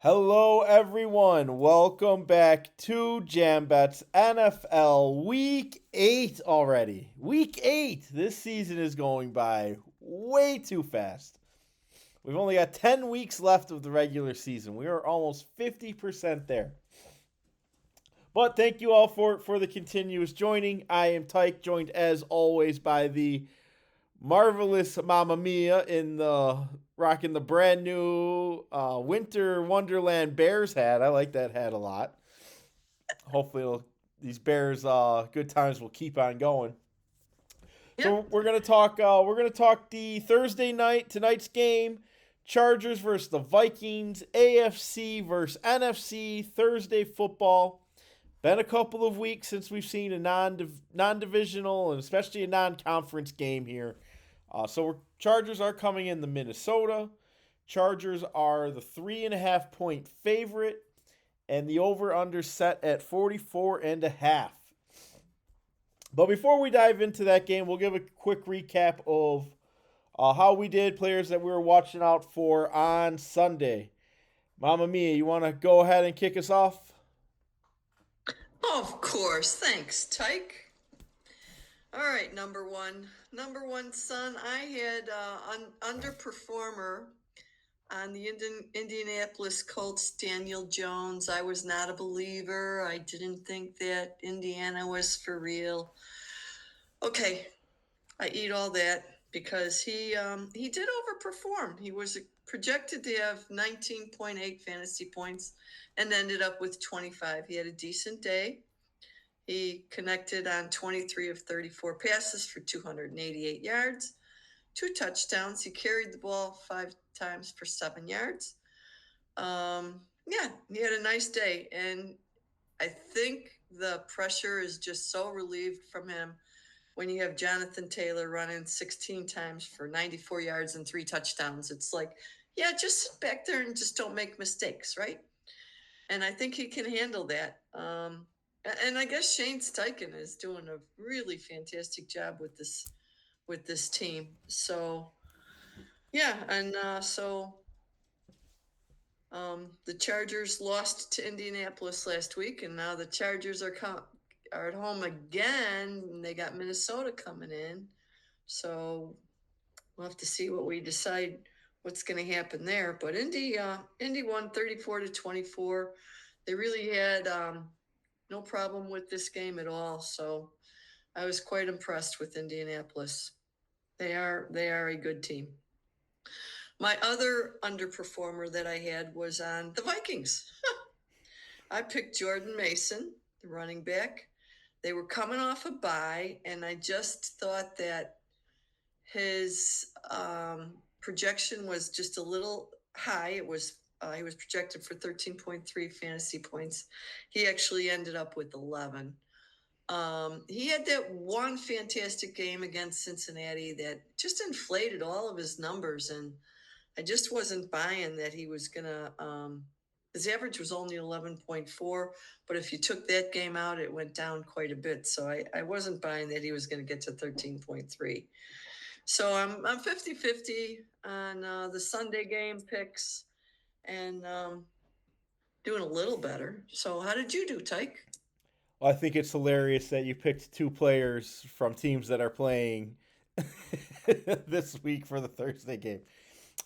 Hello, everyone. Welcome back to Jam Bets NFL Week 8 already. Week 8. This season is going by way too fast. We've only got 10 weeks left of the regular season. We are almost 50% there. But thank you all for the continuous joining. I am Tike, joined as always by the marvelous Mamma Mia in the rocking the brand new Winter Wonderland Bears hat. I like that hat a lot. Hopefully, these Bears good times will keep on going. So Yep. we're gonna talk. We're gonna talk the Thursday tonight's game. Chargers versus the Vikings. AFC versus NFC. Thursday football. Been a couple of weeks since we've seen a non-divisional and especially a non-conference game here. Chargers are coming in the Minnesota. Chargers are the 3.5 point favorite, and the over/under set at 44.5. But before we dive into that game, we'll give a quick recap of how we did, players that we were watching out for on Sunday. Mamma Mia, you want to go ahead and kick us off? Of course. Thanks, Tyke. All right, number one. Number one, son, I had underperformer on the Indianapolis Colts, Daniel Jones. I was not a believer. I didn't think that Indiana was for real. Okay, I eat all that because he did overperform. He was projected to have 19.8 fantasy points and ended up with 25. He had a decent day. He connected on 23 of 34 passes for 288 yards, 2 touchdowns. He carried the ball 5 times for 7 yards. Yeah, he had a nice day. And I think the pressure is just so relieved from him when you have Jonathan Taylor running 16 times for 94 yards and 3 touchdowns. It's like, yeah, just sit back there and just don't make mistakes, right? And I think he can handle that. And I guess Shane Steichen is doing a really fantastic job with this team. So yeah, and the Chargers lost to Indianapolis last week, and now the Chargers are at home again. And they got Minnesota coming in, so we'll have to see what we decide what's going to happen there. But Indy won 34-24. They really had no problem with this game at all. So I was quite impressed with Indianapolis. They are a good team. My other underperformer that I had was on the Vikings. I picked Jordan Mason, the running back. They were coming off a bye, and I just thought that his projection was just a little high. He was projected for 13.3 fantasy points. He actually ended up with 11. He had that one fantastic game against Cincinnati that just inflated all of his numbers, and I just wasn't buying that he was gonna. His average was only 11.4, but if you took that game out, it went down quite a bit. So I wasn't buying that he was going to get to 13.3. So I'm 50-50 on the Sunday game picks and doing a little better. So how did you do, Tyke? Well, I think it's hilarious that you picked two players from teams that are playing this week for the Thursday game.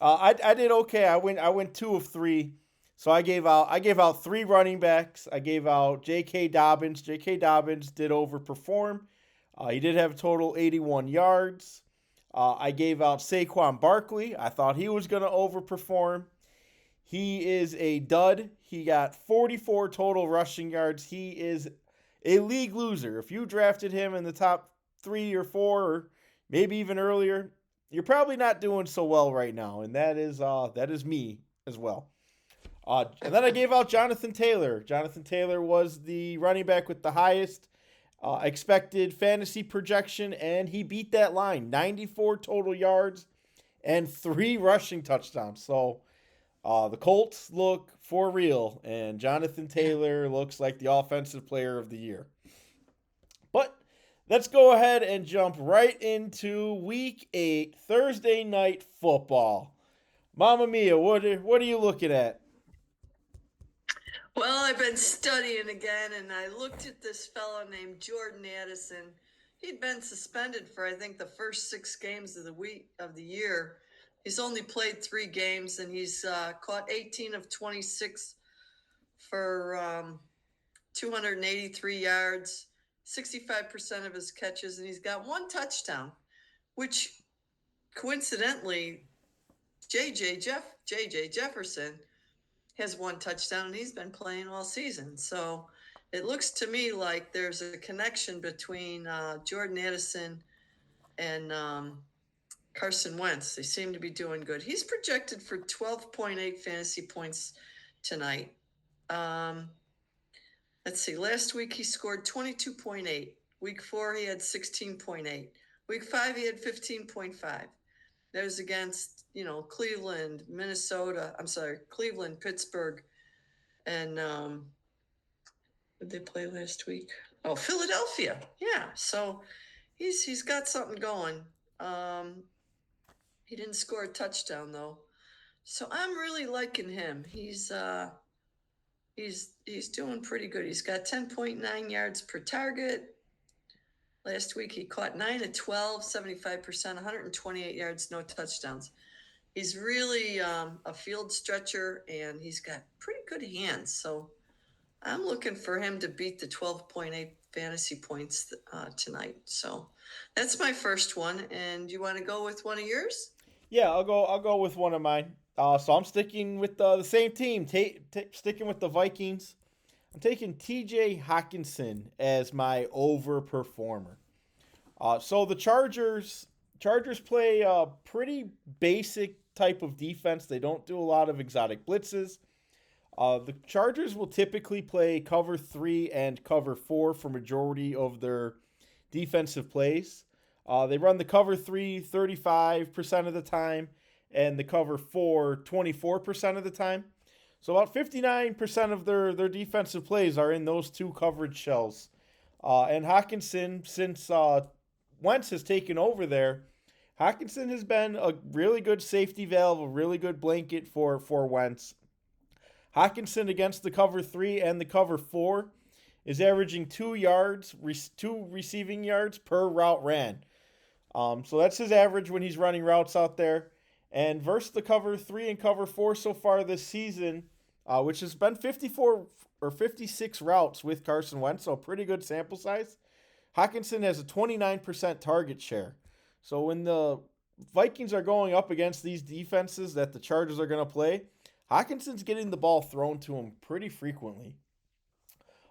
I did okay. I went 2 of 3. So I gave out 3 running backs. I gave out J.K. Dobbins. J.K. Dobbins did overperform. He did have a total 81 yards. I gave out Saquon Barkley. I thought he was going to overperform. He is a dud. He got 44 total rushing yards. He is a league loser. If you drafted him in the top 3 or 4, or maybe even earlier, you're probably not doing so well right now, and that is me as well. And then I gave out Jonathan Taylor. Jonathan Taylor was the running back with the highest expected fantasy projection, and he beat that line. 94 total yards and 3 rushing touchdowns. So the Colts look for real, and Jonathan Yeah. Taylor looks like the offensive player of the year. But let's go ahead and jump right into Week 8 Thursday night football. Mamma Mia, what are you looking at? Well, I've been studying again, and I looked at this fellow named Jordan Addison. He'd been suspended for I think the first 6 games of the year. He's only played 3 games, and he's caught 18 of 26 for 283 yards, 65% of his catches, and he's got 1 touchdown, which coincidentally, JJ Jefferson has 1 touchdown, and he's been playing all season. So it looks to me like there's a connection between Jordan Addison and Carson Wentz. They seem to be doing good. He's projected for 12.8 fantasy points tonight. Let's see. Last week he scored 22.8. Week 4 he had 16.8. Week 5 he had 15.5. That was against, Cleveland, Minnesota. I'm sorry, Cleveland, Pittsburgh, and did they play last week? Oh, Philadelphia. Yeah. So he's got something going. He didn't score a touchdown though. So I'm really liking him. He's doing pretty good. He's got 10.9 yards per target. Last week he caught 9 of 12, 75%, 128 yards, no touchdowns. He's really a field stretcher, and he's got pretty good hands. So I'm looking for him to beat the 12.8 fantasy points tonight. So that's my first one. And you want to go with one of yours? Yeah, I'll go with one of mine. So I'm sticking with the same team. Sticking with the Vikings. I'm taking T.J. Hawkinson as my overperformer. So the Chargers play a pretty basic type of defense. They don't do a lot of exotic blitzes. The Chargers will typically play cover 3 and cover 4 for majority of their defensive plays. They run the cover 3 35% of the time and the cover 4 24% of the time. So about 59% of their defensive plays are in those two coverage shells. And Hawkinson, since Wentz has taken over there, Hawkinson has been a really good safety valve, a really good blanket for Wentz. Hawkinson against the cover 3 and the cover 4 is averaging 2 receiving yards per route ran. So that's his average when he's running routes out there. And versus the cover 3 and cover 4 so far this season, which has been 54 or 56 routes with Carson Wentz, so a pretty good sample size. Hawkinson has a 29% target share. So when the Vikings are going up against these defenses that the Chargers are going to play, Hawkinson's getting the ball thrown to him pretty frequently.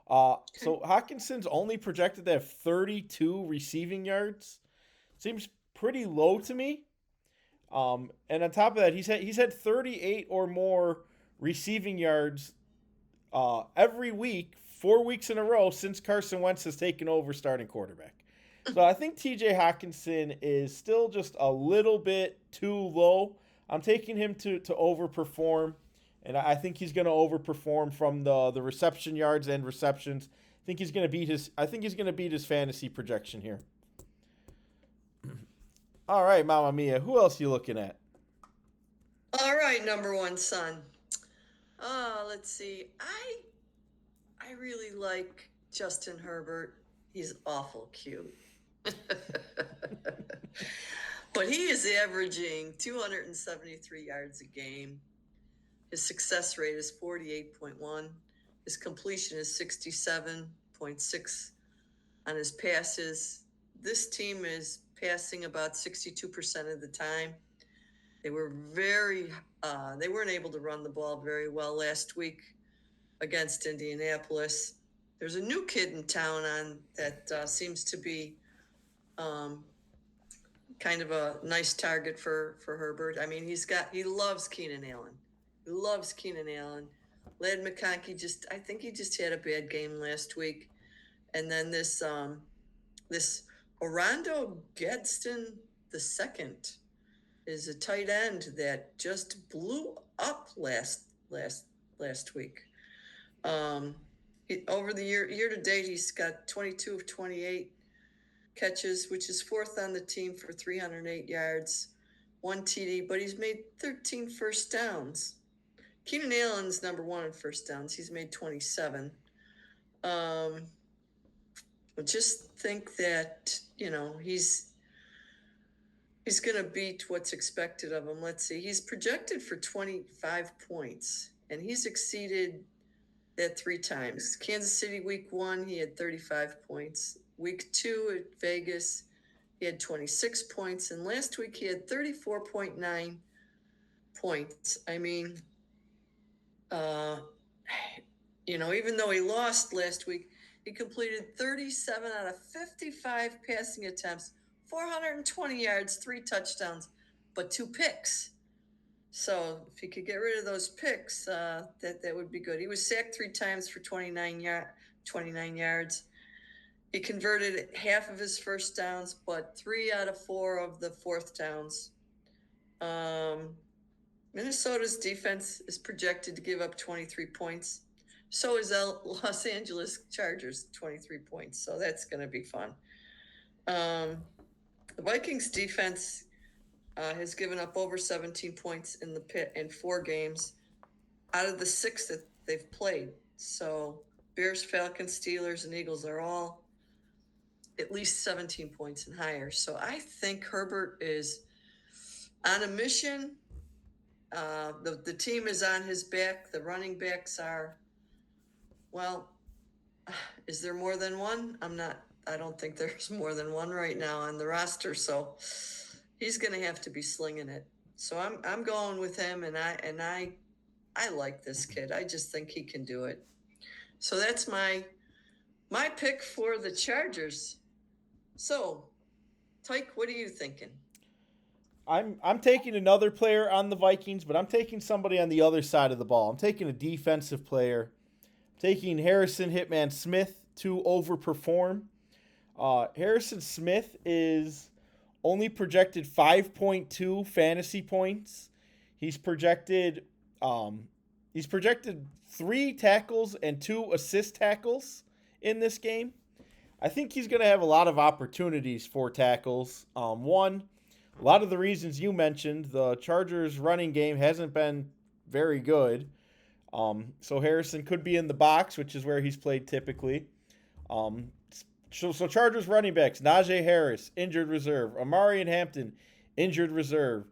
So Hawkinson's only projected to have 32 receiving yards. Seems pretty low to me. And on top of that, he's had 38 or more receiving yards every week, 4 weeks in a row since Carson Wentz has taken over starting quarterback. So I think T.J. Hawkinson is still just a little bit too low. I'm taking him to overperform, and I think he's going to overperform from the reception yards and receptions. I think he's going to beat his fantasy projection here. All right, Mamma Mia. Who else are you looking at? All right, number one son. Let's see. I really like Justin Herbert. He's awful cute. But he is averaging 273 yards a game. His success rate is 48.1. His completion is 67.6 on his passes. This team is passing about 62% of the time. They weren't able to run the ball very well last week against Indianapolis. There's a new kid in town that seems to be kind of a nice target for Herbert. I mean, he loves Keenan Allen. He loves Keenan Allen. Ladd McConkey I think he just had a bad game last week. And then this Orlando Gadsden II is a tight end that just blew up last week. Over the year to date, he's got 22 of 28 catches, which is 4th on the team for 308 yards, 1 TD, but he's made 13 first downs. Keenan Allen's number one in first downs. He's made 27. I just think that, he's going to beat what's expected of him. Let's see. He's projected for 25 points, and he's exceeded that 3 times. Kansas City week 1, he had 35 points. Week 2 at Vegas, he had 26 points. And last week, he had 34.9 points. I mean, even though he lost last week, he completed 37 out of 55 passing attempts, 420 yards, 3 touchdowns, but 2 picks. So if he could get rid of those picks, that would be good. He was sacked 3 times for 29 yards. He converted half of his first downs, but 3 out of 4 of the fourth downs. Minnesota's defense is projected to give up 23 points. So is Los Angeles Chargers, 23 points. So that's going to be fun. The Vikings defense has given up over 17 points in the pit in 4 games out of the 6 that they've played. So Bears, Falcons, Steelers, and Eagles are all at least 17 points and higher. So I think Herbert is on a mission. The team is on his back. The running backs are, well, is there more than one? I don't think there's more than one right now on the roster. So he's going to have to be slinging it. So I'm going with him, and I like this kid. I just think he can do it. So that's my pick for the Chargers. So, Tike, what are you thinking? I'm taking another player on the Vikings, but I'm taking somebody on the other side of the ball. I'm taking a defensive player. I'm taking Harrison Hitman Smith to overperform. Harrison Smith is only projected 5.2 fantasy points. He's projected 3 tackles and 2 assist tackles in this game. I think he's going to have a lot of opportunities for tackles. One, a lot of the reasons you mentioned, the Chargers' running game hasn't been very good. So Harrison could be in the box, which is where he's played typically. So Chargers running backs, Najee Harris, injured reserve. Amarian Hampton, injured reserve.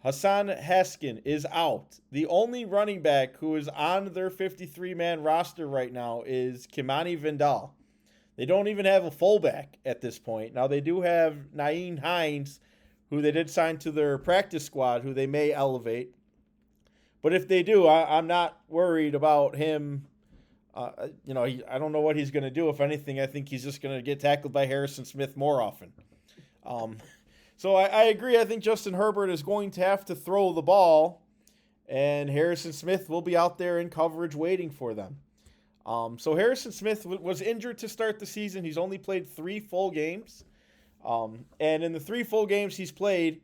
Hassan Haskin is out. The only running back who is on their 53-man roster right now is Kimani Vidal. They don't even have a fullback at this point. Now, they do have Nyheim Hines, who they did sign to their practice squad, who they may elevate. But if they do, I'm not worried about him. I don't know what he's going to do. If anything, I think he's just going to get tackled by Harrison Smith more often. So I agree. I think Justin Herbert is going to have to throw the ball, and Harrison Smith will be out there in coverage waiting for them. So Harrison Smith was injured to start the season. He's only played 3 full games. And in the 3 full games he's played,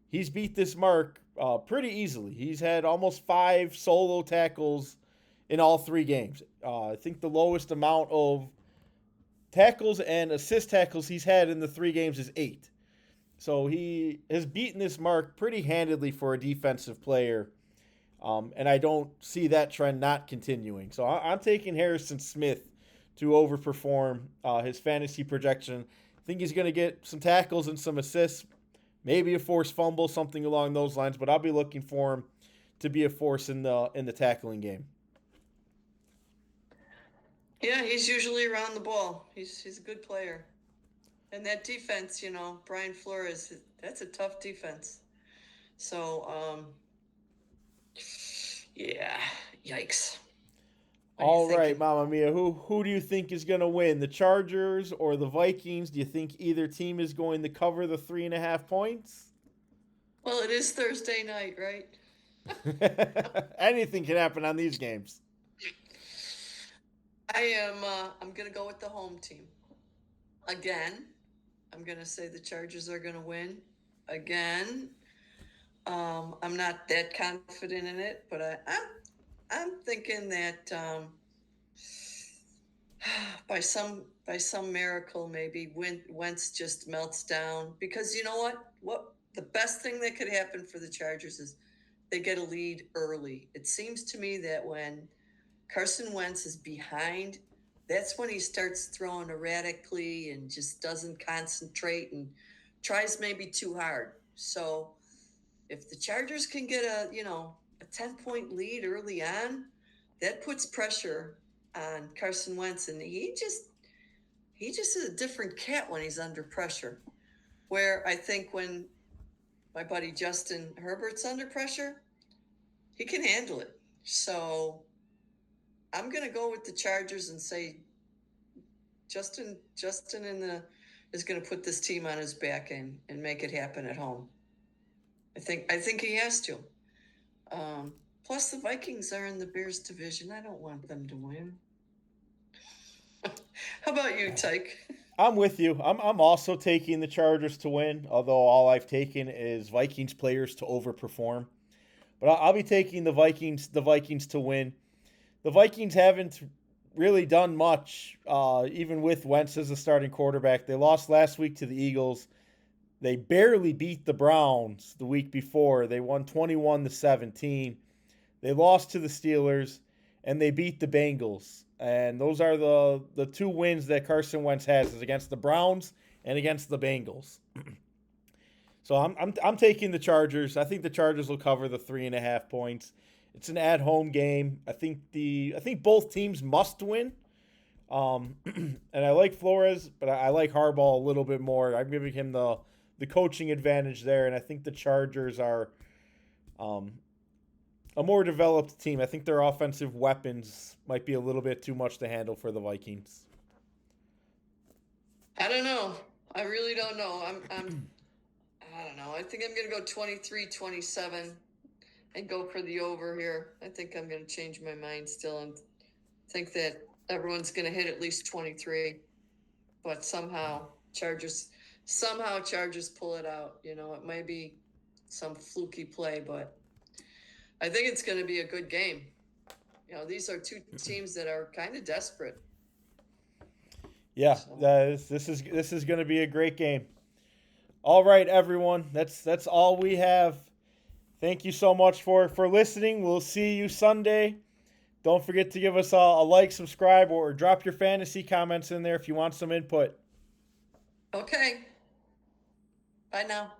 he's beat this mark pretty easily. He's had almost 5 solo tackles in all 3 games. I think the lowest amount of tackles and assist tackles he's had in the 3 games is 8. So he has beaten this mark pretty handedly for a defensive player. And I don't see that trend not continuing. So I'm taking Harrison Smith to overperform his fantasy projection. I think he's going to get some tackles and some assists, maybe a forced fumble, something along those lines. But I'll be looking for him to be a force in the tackling game. Yeah, he's usually around the ball. He's a good player. And that defense, Brian Flores, that's a tough defense. So, yeah, yikes. All right, Momma Mia, who do you think is going to win, the Chargers or the Vikings? Do you think either team is going to cover the 3.5 points? Well, it is Thursday night, right? Anything can happen on these games. I'm going to go with the home team. Again, I'm going to say the Chargers are going to win. Again, I'm not that confident in it, but I'm thinking that by some miracle, maybe Wentz just melts down, because you know what? The best thing that could happen for the Chargers is they get a lead early. It seems to me that when Carson Wentz is behind, that's when he starts throwing erratically and just doesn't concentrate and tries maybe too hard. So if the Chargers can get a 10-point lead early on, that puts pressure on Carson Wentz, and he just is a different cat when he's under pressure. Where I think when my buddy Justin Herbert's under pressure, he can handle it. So I'm gonna go with the Chargers and say Justin is gonna put this team on his back and make it happen at home. I think he has to. Plus, the Vikings are in the Bears division. I don't want them to win. How about you, Tyke? I'm with you. I'm also taking the Chargers to win, although all I've taken is Vikings players to overperform. But I'll be taking the Vikings to win. The Vikings haven't really done much, even with Wentz as a starting quarterback. They lost last week to the Eagles. They barely beat the Browns the week before. They won 21-17. They lost to the Steelers, and they beat the Bengals. And those are the two wins that Carson Wentz has, is against the Browns and against the Bengals. So I'm taking the Chargers. I think the Chargers will cover the 3.5 points. It's an at-home game. I think both teams must win. And I like Flores, but I like Harbaugh a little bit more. I'm giving him the coaching advantage there, and I think the Chargers are a more developed team. I think their offensive weapons might be a little bit too much to handle for the Vikings. I don't know. I really don't know. I don't know. I think I'm going to go 23-27 and go for the over here. I think I'm going to change my mind still and think that everyone's going to hit at least 23. But somehow Chargers pull it out. It may be some fluky play, but I think it's going to be a good game. These are two teams that are kind of desperate. Yeah, So. this is going to be a great game. All right, everyone. That's all we have. Thank you so much for listening. We'll see you Sunday. Don't forget to give us a like, subscribe, or drop your fantasy comments in there if you want some input. Okay. Bye now.